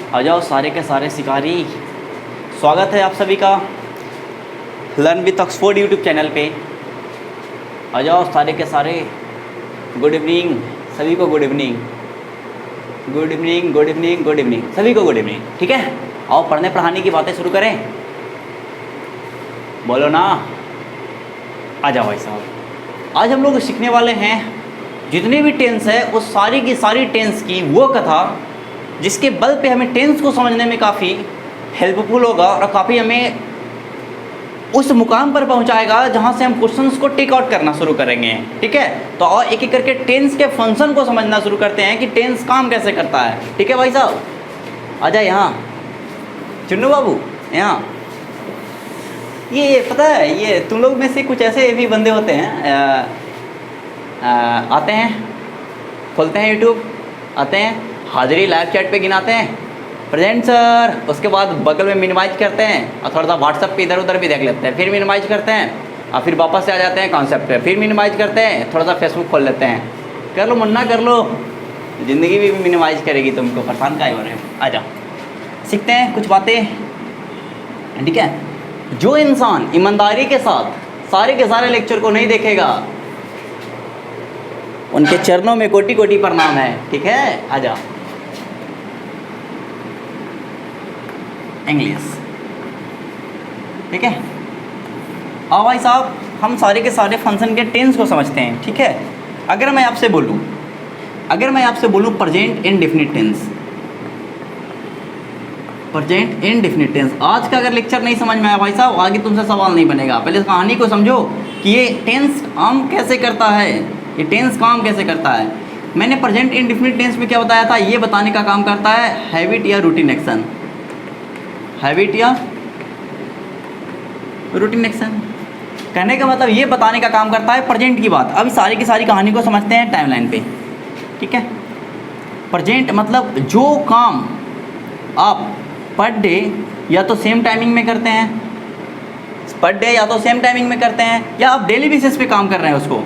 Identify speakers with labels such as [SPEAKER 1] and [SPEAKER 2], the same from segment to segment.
[SPEAKER 1] आ जाओ सारे के सारे शिकारी। स्वागत है आप सभी का learn with Oxford YouTube channel पे। आ जाओ सारे के सारे। गुड इवनिंग सभी को, good evening, good evening, good evening, good evening सभी को, गुड इवनिंग। ठीक है, आओ पढ़ने पढ़ाने की बातें शुरू करें। बोलो ना, आ जाओ भाई साहब। आज हम लोग सीखने वाले हैं जितने भी टेंस है उस सारी की सारी टेंस की वो कथा जिसके बल पे हमें टेंस को समझने में काफ़ी हेल्पफुल होगा और काफ़ी हमें उस मुकाम पर पहुंचाएगा जहां से हम क्वेश्चंस को टेक आउट करना शुरू करेंगे। ठीक है, तो और एक एक करके टेंस के फंक्शन को समझना शुरू करते हैं कि टेंस काम कैसे करता है। ठीक है भाई साहब, आ जाए यहाँ चुन्नू बाबू यहाँ। ये पता है, ये तुम लोग में से कुछ ऐसे भी बंदे होते हैं आते हैं, खोलते हैं यूट्यूब, आते हैं, हाजिरी लाइव चैट पे गिनाते हैं प्रेजेंट सर, उसके बाद बगल में मिनिमाइज करते हैं और थोड़ा सा व्हाट्सअप पे इधर उधर भी देख लेते हैं, फिर मिनिमाइज करते हैं और फिर वापस से आ जाते हैं कॉन्सेप्ट पे, फिर मिनिमाइज करते हैं, थोड़ा सा फेसबुक खोल लेते हैं। कर लो मुन्ना कर लो, ज़िंदगी भी मिनिमाइज करेगी तुमको, परेशान का ही हो रहे हो। आ जाओ सीखते हैं कुछ बातें। ठीक है, जो इंसान ईमानदारी के साथ सारे के सारे लेक्चर को नहीं देखेगा उनके चरणों में कोटि कोटि प्रणाम है। ठीक है, आ जाओ इंग्लिश। ठीक है, आओ भाई साहब, हम सारे के सारे फंक्शन के टेंस को समझते हैं। ठीक है, अगर मैं आपसे बोलूं present indefinite tense, present indefinite tense, आज का अगर लेक्चर नहीं समझ में आया भाई साहब आगे तुमसे सवाल नहीं बनेगा। पहले इस कहानी को समझो कि ये टेंस काम कैसे करता है, ये टेंस काम कैसे करता है। मैंने प्रेजेंट इंडेफिनिट टेंस में क्या बताया था, ये बताने का काम करता है हैबिट या रूटीन एक्शन, हैबिट या रूटीन एक्शन। कहने का मतलब ये बताने का काम करता है प्रेजेंट की बात। अभी सारी की सारी कहानी को समझते हैं टाइमलाइन पे। ठीक है, प्रेजेंट मतलब जो काम आप पर डे या तो सेम टाइमिंग में करते हैं, पर डे या तो सेम टाइमिंग में करते हैं, या आप डेली बेसिस पे काम कर रहे हैं, उसको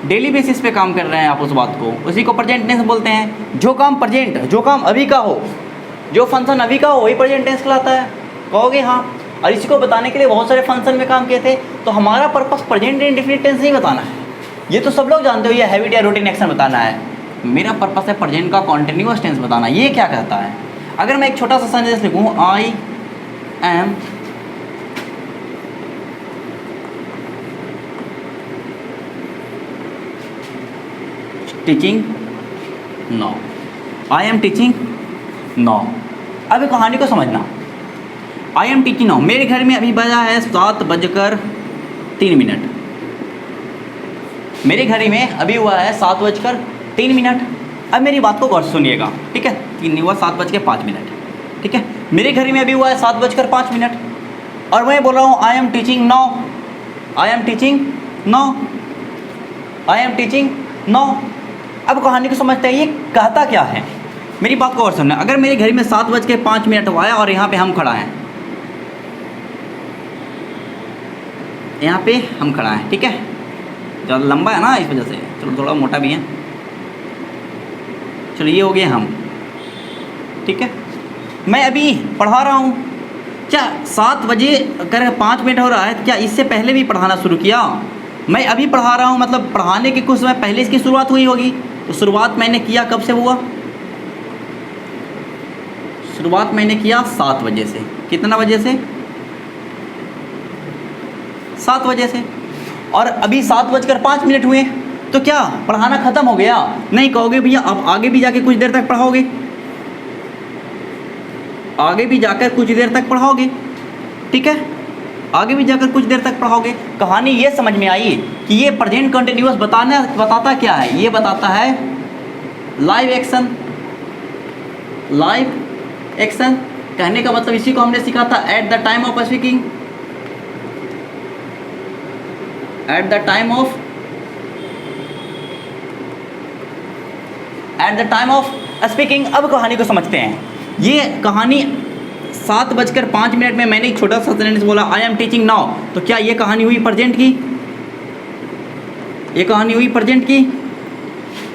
[SPEAKER 1] डेली बेसिस पे काम कर रहे हैं आप उस बात को, उसी को प्रेजेंट टेंस बोलते हैं। जो काम प्रेजेंट, जो काम अभी का हो, जो फंक्शन अभी का हो वही प्रेजेंट टेंस कहलाता है। कहोगे हाँ, और इसी को बताने के लिए बहुत सारे फंक्शन में काम किए थे। तो हमारा पर्पस प्रेजेंट इंडेफिनिट टेंस नहीं बताना है, ये तो सब लोग जानते हो, ये हैबिट या रूटीन एक्शन बताना है। मेरा पर्पस है प्रेजेंट का कॉन्टिन्यूअस टेंस बताना। ये क्या कहता है, अगर मैं एक छोटा सा सेंटेंस लिखूँ, I am teaching now, I am teaching now. अब कहानी को समझना, आई एम टीचिंग नाउ, मेरे घर में अभी बजा है 7:03। मेरे घर में अभी हुआ है 7:03। अब मेरी बात को गौर से सुनिएगा। ठीक है, 3 नहीं हुआ, 7:05। ठीक है, मेरे घर में अभी हुआ है 7:05 और मैं बोल रहा हूँ I am teaching now, I am teaching now, I am teaching now. अब कहानी को समझते हैं, ये कहता क्या है, मेरी बात को और सुनना। अगर मेरे घर में 7:05 हुआ है और यहाँ पे हम खड़ा हैं, यहाँ पे हम खड़ा हैं। ठीक है, ज़्यादा लंबा है ना इस वजह से, चलो थोड़ा मोटा भी है, चलो ये हो गए हम। ठीक है, मैं अभी पढ़ा रहा हूँ, क्या 7 बजे अगर 5 मिनट हो रहा है, क्या इससे पहले भी पढ़ाना शुरू किया? मैं अभी पढ़ा रहा हूँ, मतलब पढ़ाने के कुछ समय पहले इसकी शुरुआत हुई होगी। तो शुरुआत मैंने किया कब से हुआ, शुरुआत मैंने किया 7 बजे से। कितना बजे से? 7 बजे से। और अभी 7:05 हुए, तो क्या पढ़ाना ख़त्म हो गया? नहीं कहोगे भैया, अब आगे भी जाके कुछ देर तक पढ़ाओगे, आगे भी जाकर कुछ देर तक पढ़ाओगे। ठीक है, आगे भी जाकर कुछ देर तक पढ़ाओगे। कहानी ये समझ में आई कि ये प्रेजेंट कंटिन्यूअस बताता क्या है, ये बताता है लाइव एक्शन, लाइव एक्शन। कहने का मतलब इसी को हमने सीखा था at the time of speaking, at the time of speaking. अब कहानी को समझते हैं। ये कहानी 7:05 में मैंने एक छोटा सा सेंटेंस बोला आई एम टीचिंग नाउ, तो क्या ये कहानी हुई प्रेजेंट की? ये कहानी हुई प्रेजेंट की?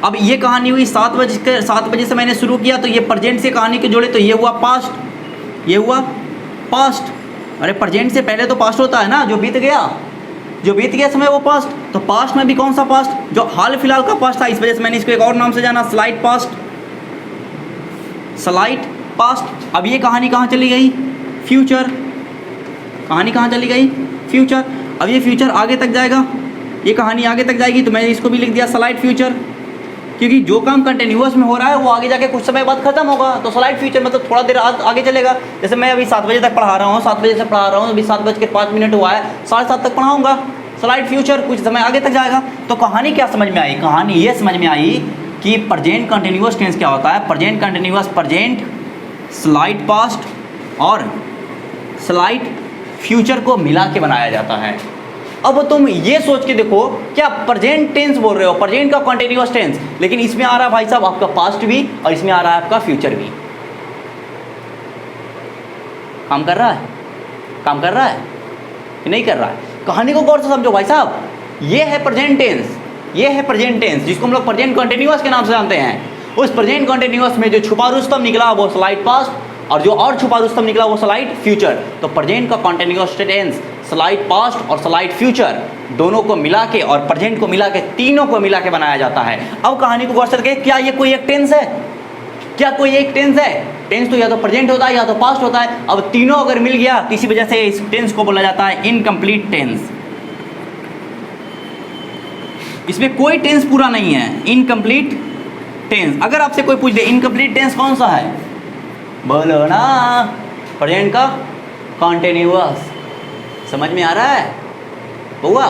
[SPEAKER 1] अब ये कहानी हुई 7 बजे से मैंने शुरू किया, तो ये प्रेजेंट से कहानी के जोड़े, तो ये हुआ पास्ट, ये हुआ पास्ट। अरे प्रेजेंट से पहले तो पास्ट होता है ना, जो बीत गया समय वो पास्ट। तो पास्ट में भी कौन सा पास्ट, जो हाल फिलहाल का पास्ट था, इस वजह से मैंने इसको एक और नाम से जाना, स्लाइड पास्ट, स्लाइड पास्ट। अब ये कहानी कहाँ चली गई, फ्यूचर, कहानी कहाँ चली गई, फ्यूचर। अब ये फ्यूचर आगे तक जाएगा, ये कहानी आगे तक जाएगी, तो मैंने इसको भी लिख दिया स्लाइड फ्यूचर, क्योंकि जो काम कंटिन्यूअस में हो रहा है वो आगे जाके कुछ समय बाद खत्म होगा। तो स्लाइड फ्यूचर मतलब थोड़ा देर आगे चलेगा। जैसे मैं अभी 7 बजे तक पढ़ा रहा हूँ, 7 बजे से पढ़ा रहा हूँ, अभी 7:05 हुआ है, 7:30 तक पढ़ाऊँगा। स्लाइड फ्यूचर कुछ समय आगे तक जाएगा। तो कहानी क्या समझ में आई, कहानी ये समझ में आई कि प्रेजेंट कंटिन्यूअस टेंस क्या होता है। Present continuous, present, slide past और स्लाइड फ्यूचर को मिला के बनाया जाता है। अब तुम ये सोच के देखो, क्या प्रेजेंट टेंस बोल रहे हो, प्रेजेंट का कंटिन्यूअस टेंस, लेकिन इसमें आ रहा है भाई साहब आपका पास्ट भी और इसमें आ रहा है आपका फ्यूचर भी। काम कर रहा है, काम कर रहा है कि नहीं कर रहा है? कहानी को गौर से समझो भाई साहब। ये है प्रेजेंट टेंस, ये है प्रेजेंट टेंस, जिसको हम लोग प्रेजेंट कंटिन्यूअस के नाम से जानते हैं। उस प्रेजेंट कंटिन्यूअस में जो छुपा रुस्तम निकला वो स्लाइड पास्ट, और जो और छुपा रुस्तम निकला वो स्लाइड फ्यूचर। तो प्रेजेंट का कंटिन्यूअस टेंस स्लाइड पास्ट और स्लाइड फ्यूचर दोनों को मिला के और प्रेजेंट को मिला के, तीनों को मिला के बनाया जाता है। अब कहानी को गौर से देखें, क्या ये कोई एक टेंस है, क्या कोई एक टेंस है? टेंस तो या तो प्रेजेंट होता है या तो पास्ट होता है। अब तीनों अगर मिल गया किसी वजह से इस टेंस को बोला जाता है इनकम्प्लीट टेंस। इसमें कोई टेंस पूरा नहीं है, इनकम्प्लीट टेंस। अगर आपसे कोई पूछ दे इनकम्प्लीट टेंस कौन सा है, बोलो ना प्रेजेंट का कॉन्टिन्यूअस। समझ में आ रहा है बउआ,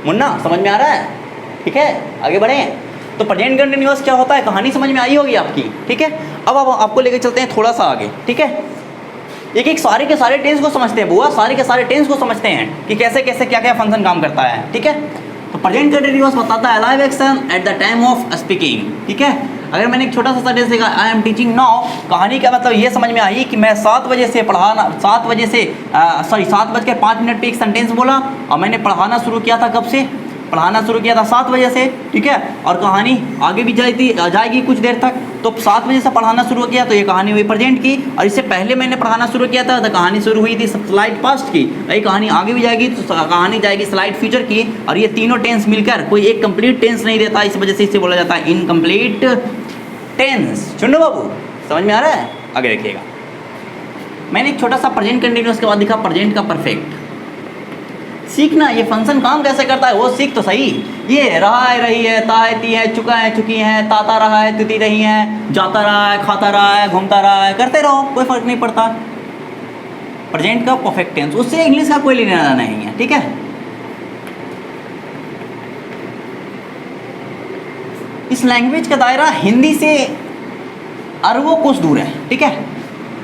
[SPEAKER 1] मुन्ना, समझ में आ रहा है? ठीक है, आगे बढ़ें। तो प्रेजेंट कंटिन्यूअस क्या होता है, कहानी समझ में आई होगी आपकी। ठीक है, अब आपको लेके चलते हैं थोड़ा सा आगे। ठीक है, एक एक सारे के सारे टेंस को समझते हैं बुआ, सारे के सारे टेंस को समझते हैं कि कैसे कैसे क्या क्या फंक्शन काम करता है। ठीक है, तो प्रेजेंट कंटिन्यूअस बताता है live action at the time of speaking. ठीक है, अगर मैंने एक छोटा सा सेंटेंस लिखा आई एम टीचिंग नाउ, कहानी का मतलब ये समझ में आई कि मैं 7 बजे से पढ़ाना, 7:05 पे एक सेंटेंस बोला और मैंने पढ़ाना शुरू किया था। कब से पढ़ाना शुरू किया था? 7 बजे से। ठीक है, और कहानी आगे भी जाएगी कुछ देर तक। तो 7 बजे से पढ़ाना शुरू किया तो ये कहानी हुई प्रेजेंट की, और इससे पहले मैंने पढ़ाना शुरू किया था तो कहानी शुरू हुई थी स्लाइड पास्ट की। यही कहानी आगे भी जाएगी तो कहानी जाएगी स्लाइड फ्यूचर की, और ये तीनों टेंस मिलकर कोई एक कंप्लीट टेंस नहीं देता, इस वजह से इसे बोला जाता है इनकम्प्लीट टेंस। चुनो बाबू, समझ में आ रहा है? आगे देखिएगा, मैंने एक छोटा सा प्रेजेंट कंटिन्यूअस के बाद लिखा प्रेजेंट का परफेक्ट। सीखना ये फंक्शन काम कैसे करता है वो सीख तो सही। ये रहा है, रही है, ता है, ती है, चुका है, चुकी है, ताता रहा है, तुती रही है, जाता रहा है, खाता रहा है, घूमता रहा है, करते रहो, कोई फर्क नहीं पड़ता। प्रेजेंट का परफेक्ट टेंस, उससे इंग्लिश का कोई लेना देना नहीं है। ठीक है, इस लैंग्वेज का दायरा हिंदी से अरबों कोस दूर है। ठीक है,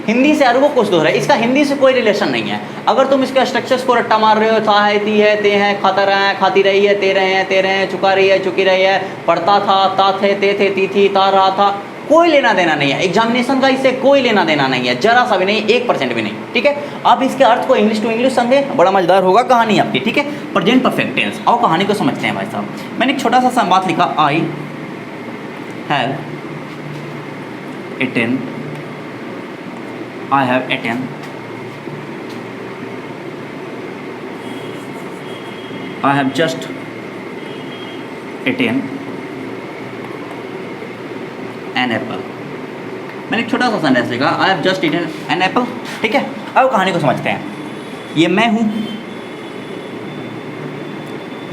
[SPEAKER 1] हिंदी से अरबों कोस दूर है, इसका हिंदी से कोई रिलेशन नहीं है। अगर तुम इसके स्ट्रक्चर्स को रट्टा मार रहे हो, था है, ती है, ते हैं, खाता रहा है, खाती रही है, ते रहे हैं, ते रहे हैं, चुका रही है, चुकी रही है, पढ़ता था, ता थे, ते थे, ती थी, ता रहा था, कोई लेना देना नहीं है। एग्जामिनेशन का इससे कोई लेना देना नहीं है, जरा सा भी नहीं, 1% भी नहीं। ठीक है, आप इसके अर्थ को इंग्लिश टू इंग्लिश समझे, बड़ा मजेदार होगा कहानी आपकी। ठीक है, प्रेजेंट परफेक्ट टेंस। और कहानी को समझते हैं भाई साहब। मैंने एक छोटा सा बात लिखा, I have eaten, I have eaten, I have just eaten an apple। मैंने एक छोटा सा सेंटेंस लिखा, I have just eaten an apple। ठीक है, अब कहानी को समझते हैं। ये मैं हूँ,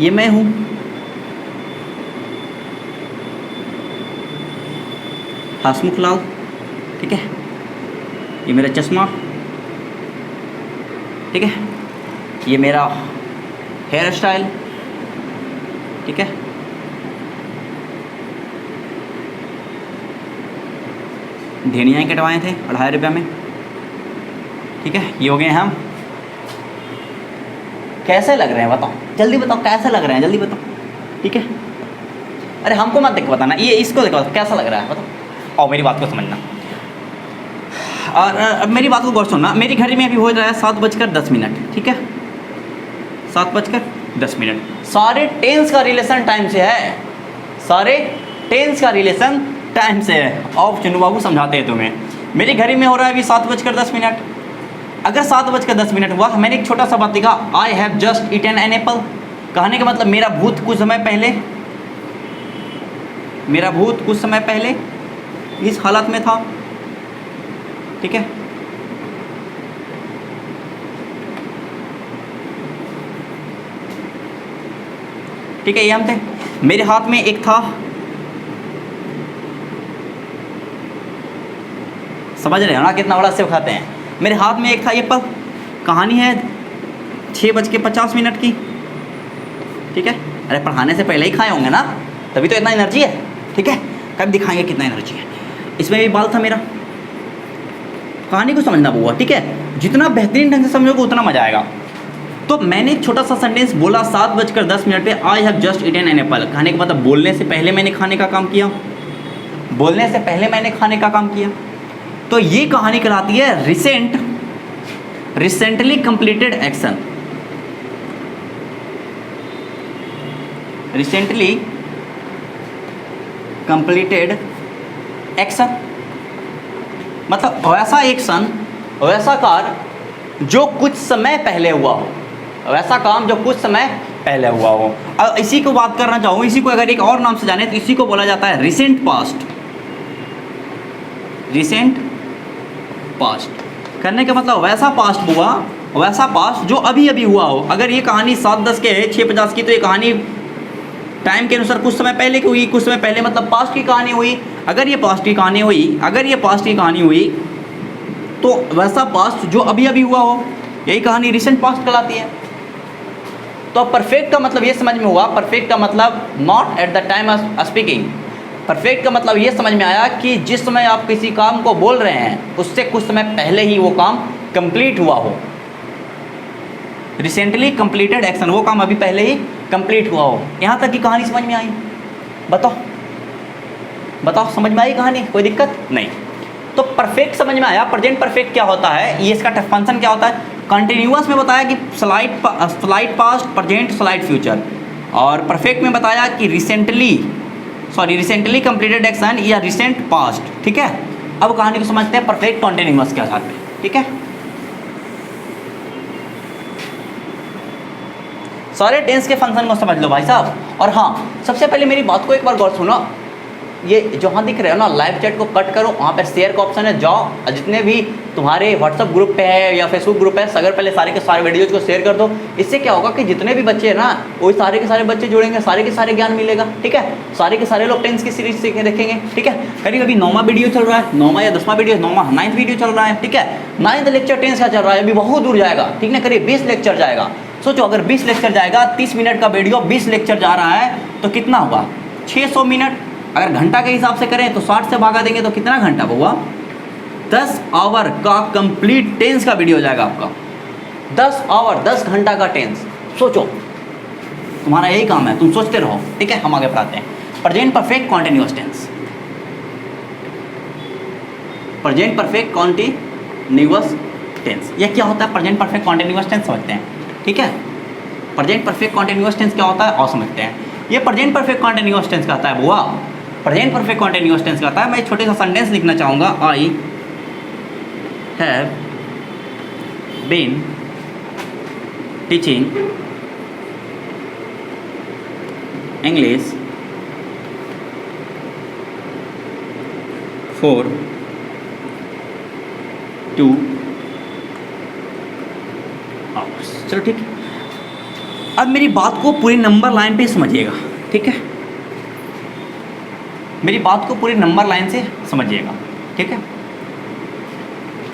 [SPEAKER 1] ये मैं हूँ, हसमुख लाल। ठीक है, ये मेरा चश्मा। ठीक है, ये मेरा हेयर स्टाइल। ठीक है, धेनियाँ कटवाए थे 2.5 रुपये में। ठीक है, ये हो गए हम। कैसे लग रहे हैं बताओ, जल्दी बताओ कैसे लग रहे हैं, जल्दी बताओ। ठीक है, अरे हमको मत देख बताना, ये इसको देखो कैसा लग रहा है बताओ। और मेरी बात को समझना, और अब मेरी बात को गौर सुनना। मेरी घड़ी में अभी हो रहा है 7:10। ठीक है, 7:10। सारे टेंस का रिलेशन टाइम से है, सारे टेंस का रिलेशन टाइम से है। और चुनू बाबू समझाते हैं तुम्हें। मेरी घड़ी में हो रहा है अभी 7:10। अगर 7:10 हुआ, मैंने एक छोटा सा बात लिखा, I have just eaten an apple. कहने का मतलब मेरा भूत कुछ समय पहले इस हालत में था। ठीक है, ठीक है, ये हम थे। मेरे हाथ में एक था, समझ रहे हो ना कितना बड़ा सेव खाते हैं। मेरे हाथ में एक था एप्पल। कहानी है 6:50 की। ठीक है, अरे पढ़ाने से पहले ही खाए होंगे ना, तभी तो इतना एनर्जी है। ठीक है, कब दिखाएंगे कितना एनर्जी है। इसमें भी बाल था मेरा। कहानी को समझना बुआ, ठीक है, जितना बेहतरीन ढंग से समझोगे उतना मजा आएगा। तो मैंने एक छोटा सा सेंटेंस बोला 7:10 पे, I have just eaten an apple. कहने का मतलब बोलने से पहले मैंने खाने का काम किया, बोलने से पहले मैंने खाने का काम किया। तो ये कहानी कहलाती है recently completed action. Recently completed action मतलब वैसा एक्शन, वैसा कार्य जो कुछ समय पहले हुआ हो, वैसा काम जो कुछ समय पहले हुआ हो। अब इसी को बात करना चाहूँ, इसी को अगर एक और नाम से जाने तो इसी को बोला जाता है रिसेंट पास्ट। रिसेंट पास्ट करने का मतलब वैसा पास्ट हुआ, वैसा पास्ट जो अभी अभी हुआ हो। अगर ये कहानी 7:10 के है 6:50 की, तो ये कहानी टाइम के अनुसार कुछ समय पहले की हुई। कुछ समय पहले मतलब पास्ट की कहानी हुई। अगर ये पास्ट की कहानी हुई, तो वैसा पास्ट जो अभी अभी हुआ हो, यही कहानी रिसेंट पास्ट कहलाती है। तो परफेक्ट का मतलब ये समझ में हुआ, परफेक्ट का मतलब not at the time of speaking. Perfect का मतलब ये समझ में आया कि जिस समय आप किसी काम को बोल रहे हैं उससे कुछ समय पहले ही वो काम कंप्लीट हुआ हो। रिसेंटली कंप्लीटेड एक्शन, वो काम अभी पहले ही कंप्लीट हुआ हो। यहाँ तक की कहानी समझ में आई? बताओ समझ में आई कहानी? कोई दिक्कत नहीं। तो परफेक्ट समझ में आया। प्रेजेंट परफेक्ट क्या होता है, ये इसका फंक्शन क्या होता है? कंटिन्यूअस में बताया कि slide past, present, slide future. और परफेक्ट में बताया कि रिसेंटली कंप्लीटेड एक्शन या रिसेंट पास्ट। ठीक है, अब कहानी को समझते हैं परफेक्ट कॉन्टिन्यूअस के आधार पे। ठीक है, सारे टेंस के फंक्शन को समझ लो भाई साहब। और हाँ, सबसे पहले मेरी बात को एक बार गौर सुनो। ये जहाँ दिख रहे हो ना, लाइव चैट को कट करो, वहाँ पर शेयर का ऑप्शन है, जाओ जितने भी तुम्हारे व्हाट्सअप ग्रुप पे है या फेसबुक ग्रुप है, अगर पहले सारे के सारे वीडियोज को शेयर कर दो। इससे क्या होगा कि जितने भी बच्चे हैं ना, वही सारे के सारे बच्चे जुड़ेंगे, सारे के सारे ज्ञान मिलेगा। ठीक है, सारे के सारे लोग टेंस की सीरीज सीखे देखेंगे। ठीक है, करीब अभी 9वां वीडियो चल रहा है, 9वां या 10वां वीडियो, 9th वीडियो चल रहा है। ठीक है, 9th लेक्चर टेंस का चल रहा है, अभी बहुत दूर जाएगा। ठीक है, करीब 20 लेक्चर जाएगा। सोचो अगर 20 लेक्चर जाएगा, 30 मिनट का वीडियो 20 लेक्चर जा रहा है तो कितना हुआ? 600 मिनट। अगर घंटा के हिसाब से करें तो 60 से भागा देंगे तो कितना घंटा हुआ? 10 आवर का कंप्लीट टेंस का वीडियो हो जाएगा आपका। 10 आवर, 10 घंटा का टेंस। सोचो, तुम्हारा यही काम है, तुम सोचते रहो। ठीक है, हम आगे बढ़ाते हैं। Present perfect continuous tense. Present perfect continuous tense, यह क्या होता है? प्रेजेंट परफेक्ट कॉन्टिन्यूअस टेंस समझते हैं। ठीक है, प्रेजेंट परफेक्ट कॉन्टिन्यूअस टेंस क्या होता है और समझते हैं। ये प्रेजेंट परफेक्ट कॉन्टिन्यूअस टेंस कहता है बुआ, प्रेजेंट परफेक्ट कॉन्टिन्यूअस टेंस कहता है। मैं एक छोटे सा सेंटेंस लिखना चाहूँगा, I have been teaching English for 2 hours. चलो ठीक है, अब मेरी बात को पूरी नंबर लाइन पे समझिएगा। ठीक है, मेरी बात को पूरी नंबर लाइन से समझिएगा। ठीक है,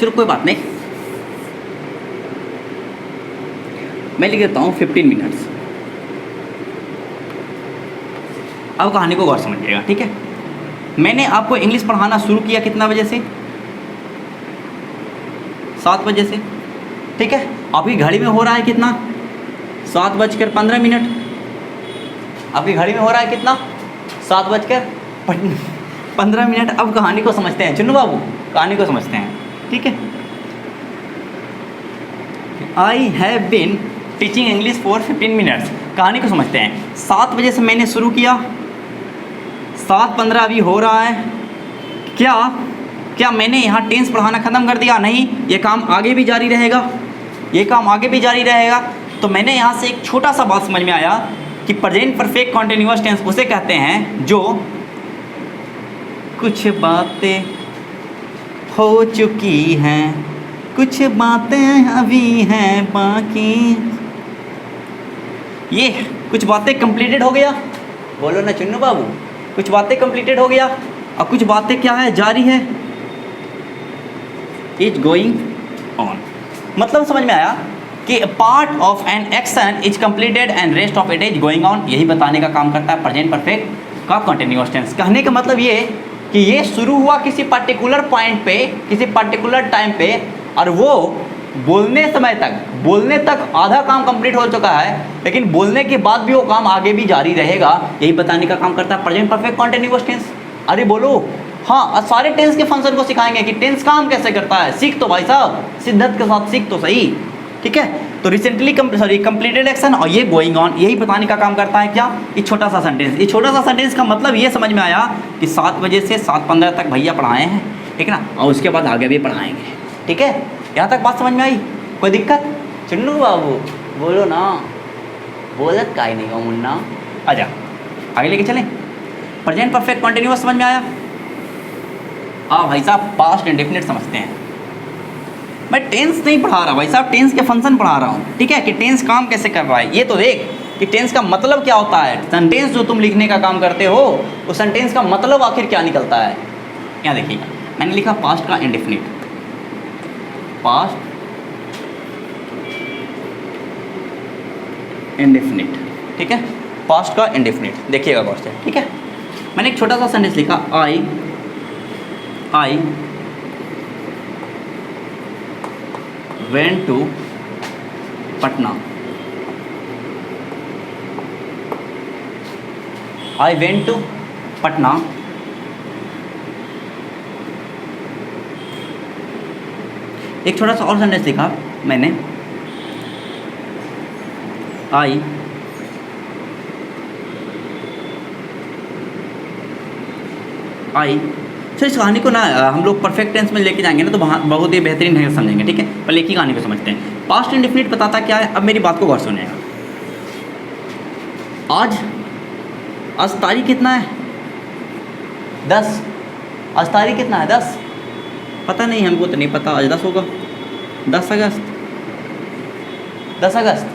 [SPEAKER 1] चलो कोई बात नहीं, मैं लिख देता हूँ 15 मिनट्स। अब कहानी को गौर समझिएगा। ठीक है, मैंने आपको इंग्लिश पढ़ाना शुरू किया कितना बजे से? 7 बजे से। ठीक है, आपकी घड़ी में हो रहा है कितना? 7:15। आपकी घड़ी में हो रहा है कितना? 7:15। अब कहानी को समझते हैं चुन्नू बाबू, कहानी को समझते हैं। ठीक है, I have been teaching English for 15 minutes. कहानी को समझते हैं। 7 बजे से मैंने शुरू किया, 7:15 अभी हो रहा है। क्या मैंने यहाँ टेंस पढ़ाना ख़त्म कर दिया? नहीं, ये काम आगे भी जारी रहेगा, ये काम आगे भी जारी रहेगा। तो मैंने यहाँ से एक छोटा सा बात समझ में आया कि प्रेजेंट परफेक्ट कॉन्टिन्यूअस टेंस उसे कहते हैं जो कुछ बातें हो चुकी हैं, कुछ बातें अभी हैं बाकी। ये कुछ बातें कंप्लीटेड हो गया, बोलो ना चुन्नू बाबू, कुछ बातें कंप्लीटेड हो गया और कुछ बातें क्या है, जारी है, इज गोइंग ऑन। मतलब समझ में आया कि part of an action is completed and rest of it is going on. यही बताने का काम करता है प्रेजेंट परफेक्ट का कॉन्टिन्यूअस टेंस। कहने का मतलब ये कि ये शुरू हुआ किसी पर्टिकुलर पॉइंट पे, किसी पर्टिकुलर टाइम पे, और वो बोलने तक आधा काम कंप्लीट हो चुका है, लेकिन बोलने के बाद भी वो काम आगे भी जारी रहेगा। यही बताने का काम करता है प्रेजेंट परफेक्ट कॉन्टिन्यूअस टेंस। अरे बोलो हाँ, सारे टेंस के फंक्शन को सिखाएंगे कि टेंस काम कैसे करता है। सीख तो भाई साहब, शिद्दत के साथ सीख तो सही, ठीक है। तो रिसेंटली कंप्लीटेड एक्शन और ये गोइंग ऑन, यही बताने का काम करता है क्या, ये छोटा सा सेंटेंस। ये छोटा सा सेंटेंस का मतलब ये समझ में आया कि 7 बजे से 7:15 तक भैया पढ़ाए हैं, ठीक ना, और उसके बाद आगे भी पढ़ाएंगे, ठीक है। यहाँ तक बात समझ में आई? कोई दिक्कत? चुन्नू बाबू बोलो ना, बोलत का ही नहीं हो मुन्ना, आजा आगे लेके चलें। प्रेजेंट परफेक्ट कॉन्टिन्यूअस समझ में आया? भाई साहब पास्ट इंडेफिनिट समझते हैं। मैं टेंस नहीं पढ़ा रहा भाई साहब, टेंस के फंक्शन पढ़ा रहा हूँ, ठीक है, कि टेंस काम कैसे कर रहा है। ये तो देख कि टेंस का मतलब क्या होता है। सेंटेंस जो तुम लिखने का काम करते हो, उस सेंटेंस का मतलब आखिर क्या निकलता है। यहाँ देखिएगा, मैंने लिखा पास्ट का इंडेफिनिट, पास्ट इंडेफिनिट, ठीक है, पास्ट का इंडेफिनिट। देखिएगा गौर से, ठीक है। मैंने एक छोटा सा सेंटेंस लिखा, आई went to Patna. I went to Patna एक छोटा सा और सेंटेंस लिखा मैंने, आई सर इस कहानी को ना हम लोग परफेक्ट टेंस में लेके जाएंगे ना तो बहुत ही बेहतरीन ढंग से समझेंगे, ठीक है। पहले एक ही कहानी को समझते हैं। पास्ट इंडेफिनिट बताता क्या है, अब मेरी बात को गौर सुनिएगा। आज तारीख कितना है? 10। आज तारीख कितना है? 10। पता नहीं, हमको तो नहीं पता, आज 10 होगा। 10 अगस्त। 10 अगस्त।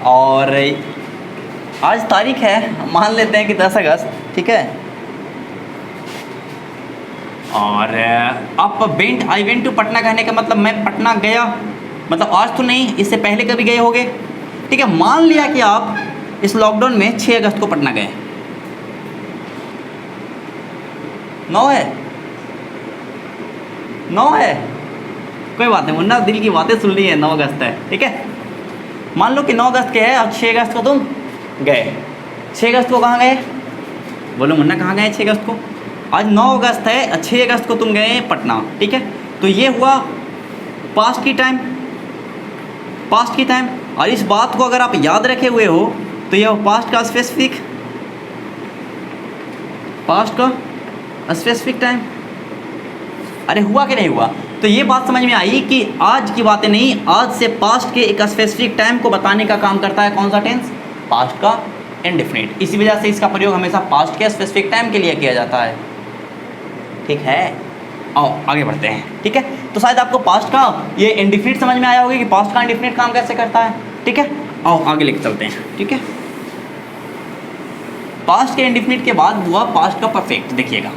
[SPEAKER 1] और आज तारीख है, मान लेते हैं कि 10 अगस्त, ठीक है। और आप आई वेंट टू पटना कहने का मतलब मैं पटना गया, मतलब आज तो नहीं, इससे पहले कभी गए होगे, ठीक है। मान लिया कि आप इस लॉकडाउन में 6 अगस्त को पटना गए। 9 है, 9 है, कोई बात नहीं मुन्ना, दिल की बातें सुन ली है, 9 अगस्त है, ठीक है। मान लो कि 9 अगस्त के है और 6 अगस्त को तुम गए। 6 अगस्त को कहाँ गए? बोलो मुन्ना, कहाँ गए 6 अगस्त को? आज 9 अगस्त है, 6 अगस्त को तुम गए पटना, ठीक है। तो ये हुआ पास्ट की टाइम, पास्ट की टाइम। और इस बात को अगर आप याद रखे हुए हो तो यह पास्ट का स्पेसिफिक, पास्ट का स्पेसिफिक टाइम। अरे हुआ कि नहीं हुआ? तो ये बात समझ में आई कि आज की बातें नहीं, आज से पास्ट के एक स्पेसिफिक टाइम को बताने का काम करता है कौन सा टेंस? पास्ट का इंडेफिनिट। इसी वजह से इसका प्रयोग हमेशा पास्ट के स्पेसिफिक टाइम के लिए किया जाता है, ठीक है। आओ आगे बढ़ते हैं, ठीक है। तो शायद आपको पास्ट का ये इंडेफिनिट समझ में आया होगा कि पास्ट का इंडेफिनिट काम कैसे करता है, ठीक है। आओ आगे लेके चलते हैं, ठीक है। पास्ट के इंडेफिनिट के बाद हुआ पास्ट का परफेक्ट। देखिएगा,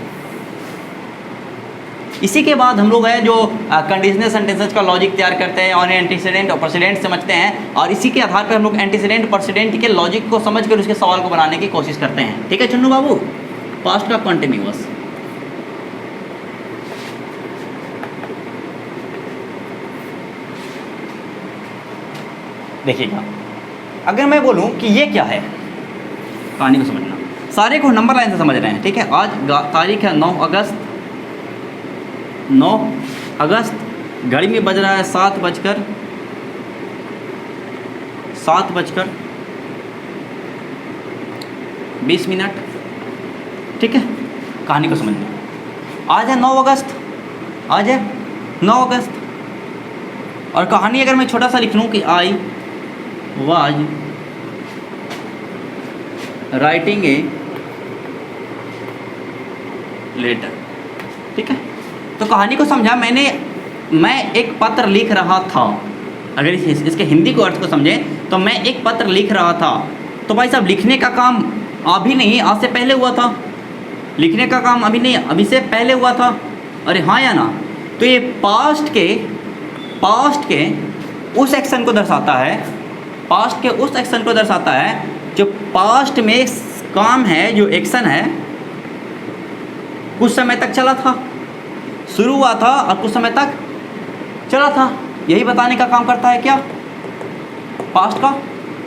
[SPEAKER 1] इसी के बाद हम लोग हैं जो कंडीशनल सेंटेंसेस का लॉजिक तैयार करते हैं और एंटीसीडेंट और प्रेसिडेंट समझते हैं, और इसी के आधार पर हम लोग एंटीसीडेंट प्रेसिडेंट के लॉजिक को समझकर उसके सवाल को बनाने की कोशिश करते हैं, ठीक है चुन्नू बाबू। पास्ट का कंटिन्यूअस, देखिएगा, अगर मैं बोलूं कि ये क्या है, कहानी को समझना, सारे को नंबर लाइन से समझ रहे हैं, ठीक है। आज तारीख है 9 अगस्त, 9 अगस्त, घड़ी में बज रहा है 7:07 7:20, ठीक है। कहानी को समझना। आज है 9 अगस्त, आज है 9 अगस्त, और कहानी अगर मैं छोटा सा लिख लूँ कि I was writing a letter, ठीक है। तो कहानी को समझा मैंने, मैं एक पत्र लिख रहा था। अगर इसके हिंदी को अर्थ को समझें तो मैं एक पत्र लिख रहा था। तो भाई साहब लिखने का काम अभी नहीं, आज से पहले हुआ था। लिखने का काम अभी नहीं, अभी से पहले हुआ था। अरे हाँ या ना? तो ये पास्ट के उस एक्शन को दर्शाता है, पास्ट के उस एक्शन को दर्शाता है जो पास्ट में काम है, जो एक्शन है कुछ समय तक चला था, शुरू हुआ था और कुछ समय तक चला था। यही बताने का काम करता है क्या? पास्ट का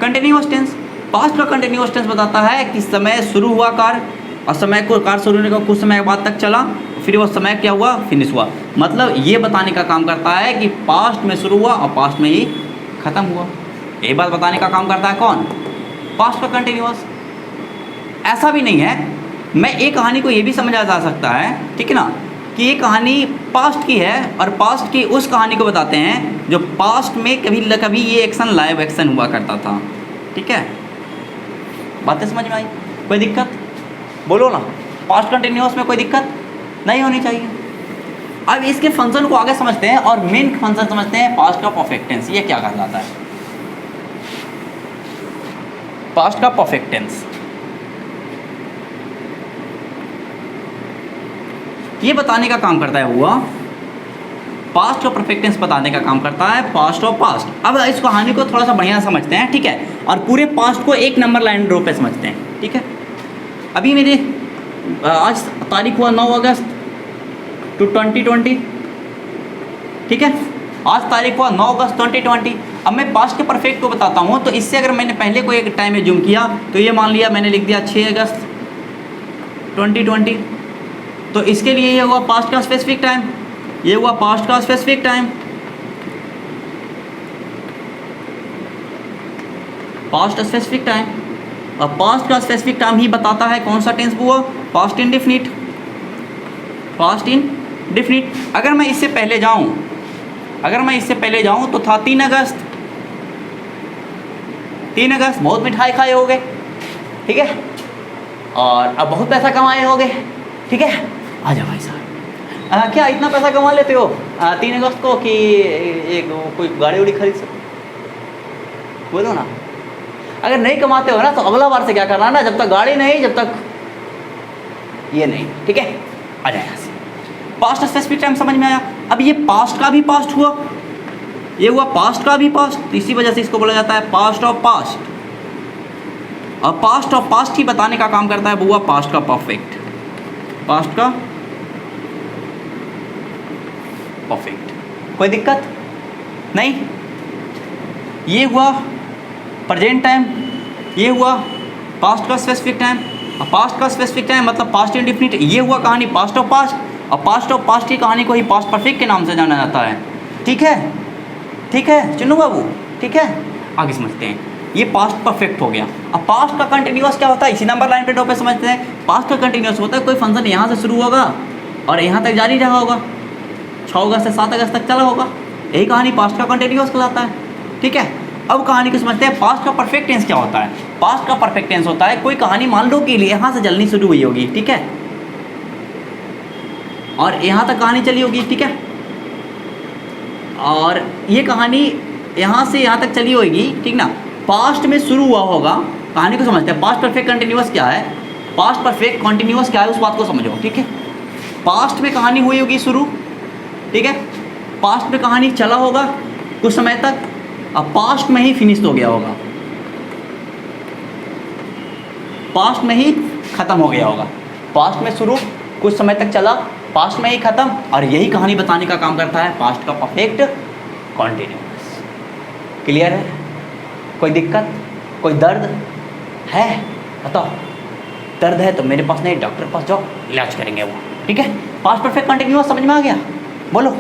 [SPEAKER 1] कंटिन्यूअस टेंस। पास्ट का कंटिन्यूअस टेंस बताता है कि समय शुरू हुआ कार्य, और समय को कार्य शुरू होने का कुछ समय बाद तक चला, फिर वो समय क्या हुआ? फिनिश हुआ। मतलब ये बताने का काम करता है कि पास्ट में शुरू हुआ और पास्ट में ही ख़त्म हुआ। ये बात बताने का काम करता है कौन? पास्ट का कंटिन्यूअस। ऐसा भी नहीं है, मैं एक कहानी को ये भी समझा जा सकता है, ठीक है ना, कि ये कहानी पास्ट की है और पास्ट की उस कहानी को बताते हैं जो पास्ट में कभी न कभी ये एक्शन लाइव एक्शन हुआ करता था, ठीक है। बातें समझ में आई? कोई दिक्कत? बोलो ना। पास्ट कंटिन्यूअस में कोई दिक्कत नहीं होनी चाहिए। अब इसके फंक्शन को आगे समझते हैं और मेन फंक्शन समझते हैं पास्ट का परफेक्ट टेंस। ये क्या कहलाता है? पास्ट का परफेक्ट टेंस ये बताने का काम करता है, हुआ पास्ट का परफेक्ट टेंस बताने का काम करता है, पास्ट और पास्ट। अब इस कहानी को थोड़ा सा बढ़िया समझते हैं, ठीक है, और पूरे पास्ट को एक नंबर लाइन ड्रॉ पे समझते हैं, ठीक है। अभी मेरे आज तारीख हुआ 9 अगस्त 2020, ठीक है। आज तारीख हुआ 9 अगस्त 2020। अब मैं पास्ट के परफेक्ट को बताता हूँ, तो इससे अगर मैंने पहले को एक टाइम में जूम किया तो ये मान लिया मैंने लिख दिया 6 अगस्त 2020। तो इसके लिए ये हुआ पास्ट का स्पेसिफिक टाइम, ये हुआ पास्ट का specific time, past specific time. और पास्ट का स्पेसिफिक टाइम ही बताता है कौन सा टेंस हुआ? Past indefinite, past indefinite. अगर मैं इससे पहले जाऊं तो था 3 अगस्त। 3 अगस्त बहुत मिठाई खाए होगे, ठीक है, और अब बहुत पैसा कमाए होगे, ठीक है। आ जाओ भाई साहब, क्या इतना पैसा कमा लेते हो 3 अगस्त को कि एक कोई गाड़ी उड़ी खरीद सको? बोलो ना। अगर नहीं कमाते हो ना तो अगला बार से क्या करना ना, जब तक गाड़ी नहीं, जब तक ये नहीं, ठीक है। आ जाए यहाँ से। पास्ट स्पेसिफिक टाइम समझ में आया? अब ये पास्ट का भी पास्ट हुआ, ये हुआ पास्ट का भी पास्ट, इसी वजह से इसको बोला जाता है पास्ट ऑफ पास्ट। और पास्ट ऑफ पास्ट ही बताने का काम करता है, वो हुआ पास्ट का परफेक्ट, पास्ट का परफेक्ट। कोई दिक्कत नहीं? ये हुआ प्रेजेंट टाइम, ये हुआ पास्ट का स्पेसिफिक टाइम। और पास्ट का स्पेसिफिक टाइम मतलब पास्ट इंडेफिनिट। ये हुआ कहानी पास्ट ऑफ पास्ट, और पास्ट ऑफ पास्ट की कहानी को ही पास्ट परफेक्ट के नाम से जाना जाता है, ठीक है, ठीक है चिन्नू बाबू, ठीक है। आगे समझते हैं। ये पास्ट परफेक्ट हो गया। अब पास्ट का कंटिन्यूअस क्या होता है? इसी नंबर लाइन पे ड्रॉ पे समझते हैं। पास्ट का कंटिन्यूअस होता है कोई फंक्शन यहाँ से शुरू होगा और यहाँ तक जारी रहा होगा, 6 अगस्त से 7 अगस्त तक चला होगा, यही कहानी पास्ट का कंटिन्यूअस कहलाता है, ठीक है। अब कहानी को समझते हैं। पास्ट का परफेक्ट टेंस क्या होता है? पास्ट का परफेक्ट टेंस होता है कोई कहानी मान लो कि यहाँ से जलनी शुरू हुई होगी, ठीक है, और यहाँ तक कहानी चली होगी, ठीक है, और ये कहानी यहाँ से यहाँ तक चली होगी, ठीक ना। पास्ट में शुरू हुआ होगा, कहानी को समझते हैं। पास्ट परफेक्ट कंटिन्यूअस क्या है? पास्ट परफेक्ट कंटिन्यूअस क्या है उस बात को समझो, ठीक है। पास्ट में कहानी हुई होगी शुरू, ठीक है, पास्ट में कहानी चला होगा कुछ समय तक, अब पास्ट में ही फिनिश हो गया होगा, पास्ट में ही खत्म हो गया होगा। पास्ट में शुरू, कुछ समय तक चला, पास्ट में ही खत्म, और यही कहानी बताने का काम करता है पास्ट का परफेक्ट कॉन्टिन्यूअस। क्लियर है? कोई दिक्कत, कोई दर्द है? बताओ। दर्द है तो मेरे पास नहीं, डॉक्टर के पास जाओ, इलाज करेंगे वो, ठीक है। पास्ट परफेक्ट कॉन्टिन्यूअस समझ में आ गया? बोलो।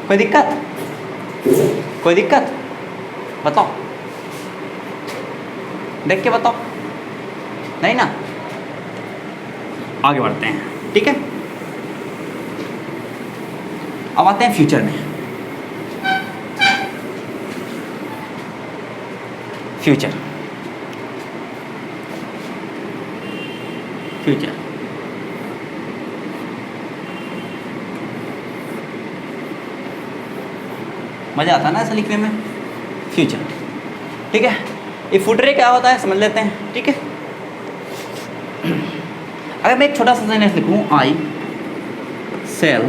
[SPEAKER 1] कोई दिक्कत? कोई दिक्कत? बताओ। देख के बताओ, नहीं ना। आगे बढ़ते हैं, ठीक है। अब आते हैं फ्यूचर में। फ्यूचर फ्यूचर मज़ा आता है ना ऐसा लिखने में, फ्यूचर, ठीक है। ये फुटरे क्या होता है समझ लेते हैं, ठीक है। अगर मैं एक छोटा सा सेंटेंस लिखूं, आई सेल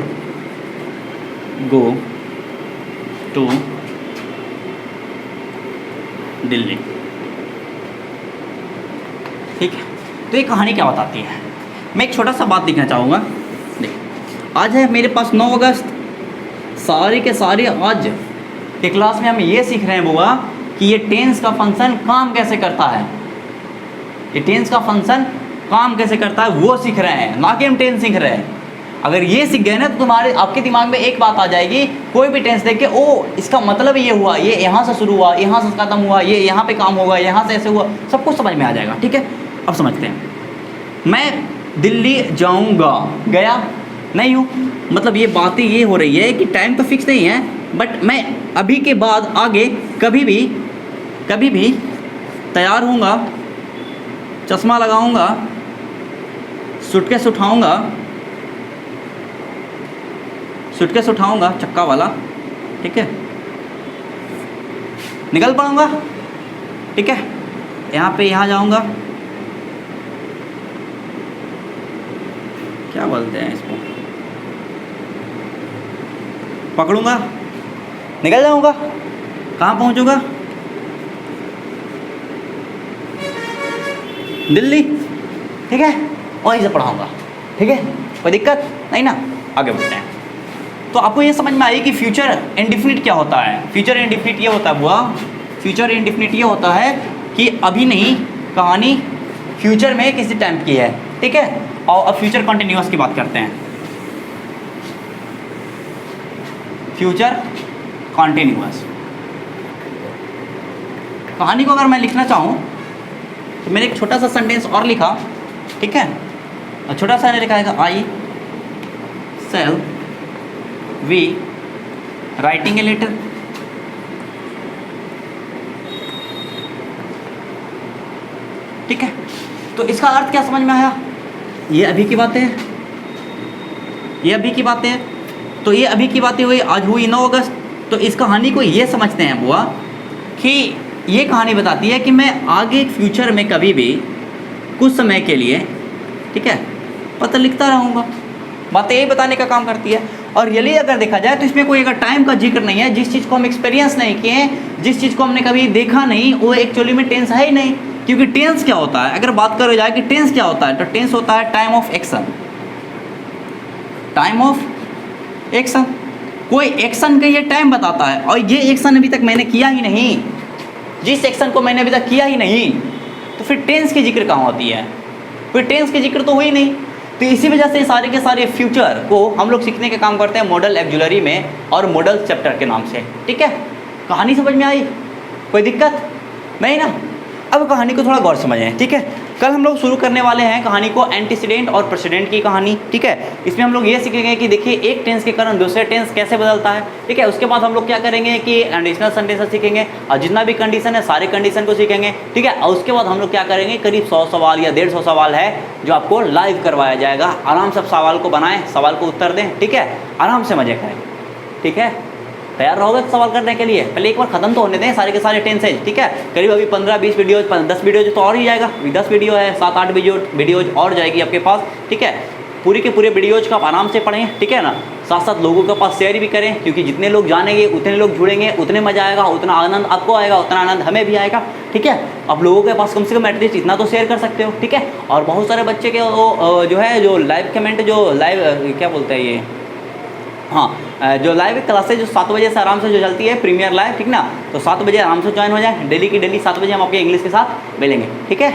[SPEAKER 1] गो टू दिल्ली, ठीक है। तो ये कहानी क्या बताती है, मैं एक छोटा सा बात लिखना चाहूँगा। देख, आज है मेरे पास 9 अगस्त, सारे के सारे आज के क्लास में हम ये सीख रहे हैं बुआ कि ये टेंस का फंक्शन काम कैसे करता है, ये टेंस का फंक्शन काम कैसे करता है वो सीख रहे हैं, ना कि हम टेंस सीख रहे हैं। अगर ये सीख गए ना तो तुम्हारे आपके दिमाग में एक बात आ जाएगी, कोई भी टेंस देख के ओ इसका मतलब ये हुआ, ये यहाँ से शुरू हुआ, यहाँ से खत्म हुआ, ये यहाँ पे काम होगा, यहाँ से ऐसे हुआ, सब कुछ समझ में आ जाएगा, ठीक है। अब समझते हैं। मैं दिल्ली जाऊँगा, गया नहीं हूँ, मतलब ये बातें ये हो रही है कि टाइम तो फिक्स नहीं है, बट मैं अभी के बाद आगे कभी भी तैयार होऊंगा, चश्मा लगाऊंगा, सूटकेस उठाऊंगा चक्का वाला, ठीक है, निकल पड़ूंगा, ठीक है। यहाँ जाऊंगा, क्या बोलते हैं इसको, पकड़ूंगा, निकल जाऊंगा, कहाँ पहुंचूंगा, दिल्ली, ठीक है, वहीं से पढ़ाऊंगा, ठीक है, कोई दिक्कत नहीं ना। आगे बढ़ते हैं। तो आपको ये समझ में आई कि फ्यूचर इंडेफिनिट क्या होता है। फ्यूचर इंडेफिनिट ये होता है बुआ, फ्यूचर इंडेफिनिट ये होता है कि अभी नहीं, कहानी फ्यूचर में किसी टाइम की है, ठीक है। और अब फ्यूचर कंटिन्यूअस की बात करते हैं। फ्यूचर कंटिन्यूअस कहानी को अगर मैं लिखना चाहूँ तो मैंने एक छोटा सा सेंटेंस और लिखा, ठीक है, और छोटा सा लिखा है I sell we writing a letter, ठीक है। तो इसका अर्थ क्या समझ में आया, ये अभी की बातें हैं, ये अभी की बातें हैं, तो ये अभी की बातें हुई, आज हुई 9 अगस्त। तो इस कहानी को ये समझते हैं बुआ कि ये कहानी बताती है कि मैं आगे फ्यूचर में कभी भी कुछ समय के लिए, ठीक है, पत्र लिखता रहूँगा। बातें यही बताने का काम करती है। और रियली अगर देखा जाए तो इसमें कोई अगर टाइम का जिक्र नहीं है, जिस चीज़ को हम एक्सपीरियंस नहीं किए, जिस चीज़ को हमने कभी देखा नहीं, वो एक्चुअली में टेंस है ही नहीं। क्योंकि टेंस क्या होता है, अगर बात करो जाए कि टेंस क्या होता है, तो टेंस होता है time of action, time of action. कोई एक्शन का ये टाइम बताता है, और ये एक्शन अभी तक मैंने किया ही नहीं, जिस एक्शन को मैंने अभी तक किया ही नहीं, तो फिर टेंस की जिक्र कहाँ होती है, फिर टेंस की जिक्र तो हुई नहीं। तो इसी वजह से सारे के सारे फ्यूचर को हम लोग सीखने का काम करते हैं मॉडल ऑक्सिलरी में और मॉडल चैप्टर के नाम से, ठीक है। कहानी समझ में आई, कोई दिक्कत नहीं ना। अब कहानी को थोड़ा गौर समझें, ठीक है। कल हम लोग शुरू करने वाले हैं कहानी को एंटीसीडेंट और प्रेसिडेंट की कहानी, ठीक है। इसमें हम लोग ये सीखेंगे कि देखिए एक टेंस के कारण दूसरे टेंस कैसे बदलता है, ठीक है। उसके बाद हम लोग क्या करेंगे कि कंडीशनल सेंटेंसेस सीखेंगे, और जितना भी कंडीशन है सारे कंडीशन को सीखेंगे, ठीक है। और उसके बाद हम लोग क्या करेंगे, करीब 100 सवाल या 150 सवाल है जो आपको लाइव करवाया जाएगा। आराम से सवाल को बनाएं, सवाल को उत्तर दें, ठीक है, आराम से मजे करें, ठीक है। तैयार रहोगे सवाल करने के लिए, पहले एक बार खत्म तो होने दें सारे के सारे टेंसेज, ठीक है। करीब अभी 15-20 वीडियोज, 10 वीडियोज तो और ही जाएगा, 10 वीडियो है, 7-8 वीडियोज और जाएगी आपके पास, ठीक है। पूरे के पूरे वीडियोज का आप आराम से पढ़ें, ठीक है ना। साथ साथ लोगों के पास शेयर भी करें, क्योंकि जितने लोग जानेंगे उतने लोग जुड़ेंगे, उतने मजा आएगा, उतना आनंद आपको आएगा, उतना आनंद हमें भी आएगा, ठीक है। अब लोगों के पास कम से कम एटलीस्ट इतना तो शेयर कर सकते हो, ठीक है। और बहुत सारे बच्चे के जो है जो लाइव कमेंट, जो लाइव क्या बोलते हैं ये, हाँ, जो लाइव क्लासेज जो 7 बजे से आराम से जो चलती है प्रीमियर लाइव, ठीक ना, तो 7 बजे आराम से ज्वाइन हो जाए। डेली की डेली 7 बजे हम आपके इंग्लिश के साथ मिलेंगे, ठीक है।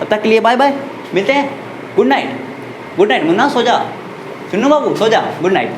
[SPEAKER 1] तब तक के लिए बाय बाय, मिलते हैं। गुड नाइट, गुड नाइट मुन्ना, सो जा, सुनो बाबू सो जा, गुड नाइट।